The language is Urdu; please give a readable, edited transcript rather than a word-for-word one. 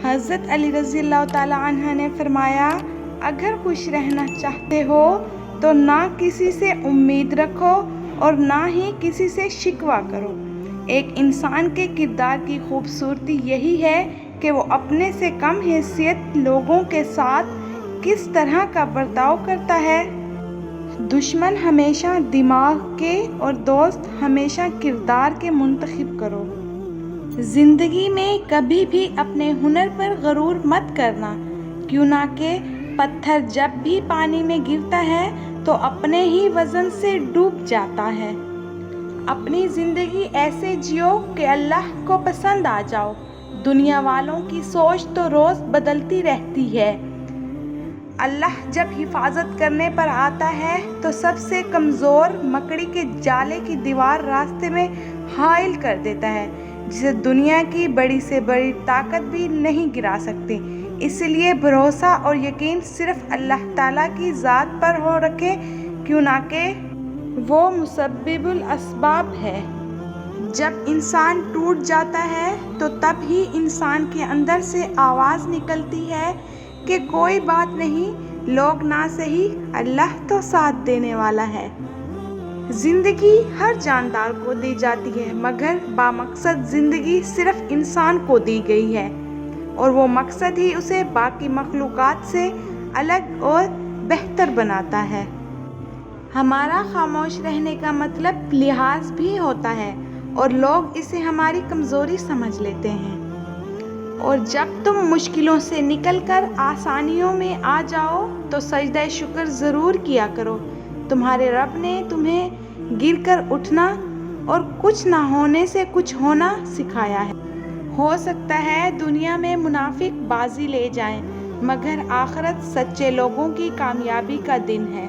حضرت علی رضی اللہ تعالیٰ عنہ نے فرمایا، اگر خوش رہنا چاہتے ہو تو نہ کسی سے امید رکھو اور نہ ہی کسی سے شکوہ کرو۔ ایک انسان کے کردار کی خوبصورتی یہی ہے کہ وہ اپنے سے کم حیثیت لوگوں کے ساتھ کس طرح کا برتاؤ کرتا ہے۔ دشمن ہمیشہ دماغ کے اور دوست ہمیشہ کردار کے منتخب کرو۔ زندگی میں کبھی بھی اپنے ہنر پر غرور مت کرنا، کیوں نہ کہ پتھر جب بھی پانی میں گرتا ہے تو اپنے ہی وزن سے ڈوب جاتا ہے۔ اپنی زندگی ایسے جیو کہ اللہ کو پسند آ جاؤ۔ دنیا والوں کی سوچ تو روز بدلتی رہتی ہے۔ اللہ جب حفاظت کرنے پر آتا ہے تو سب سے کمزور مکڑی کے جالے کی دیوار راستے میں حائل کر دیتا ہے، جسے دنیا کی بڑی سے بڑی طاقت بھی نہیں گرا سکتی۔ اس لیے بھروسہ اور یقین صرف اللہ تعالیٰ کی ذات پر ہو رکھے، کیوں نہ کہ وہ مسبب الاسباب ہے۔ جب انسان ٹوٹ جاتا ہے تو تب ہی انسان کے اندر سے آواز نکلتی ہے کہ کوئی بات نہیں، لوگ نہ سہی، اللہ تو ساتھ دینے والا ہے۔ زندگی ہر جاندار کو دی جاتی ہے، مگر بامقصد زندگی صرف انسان کو دی گئی ہے، اور وہ مقصد ہی اسے باقی مخلوقات سے الگ اور بہتر بناتا ہے۔ ہمارا خاموش رہنے کا مطلب لحاظ بھی ہوتا ہے، اور لوگ اسے ہماری کمزوری سمجھ لیتے ہیں۔ اور جب تم مشکلوں سے نکل کر آسانیوں میں آ جاؤ تو سجدہ شکر ضرور کیا کرو۔ تمہارے رب نے تمہیں گر کر اٹھنا اور کچھ نہ ہونے سے کچھ ہونا سکھایا ہے۔ ہو سکتا ہے دنیا میں منافق بازی لے جائیں، مگر آخرت سچے لوگوں کی کامیابی کا دن ہے۔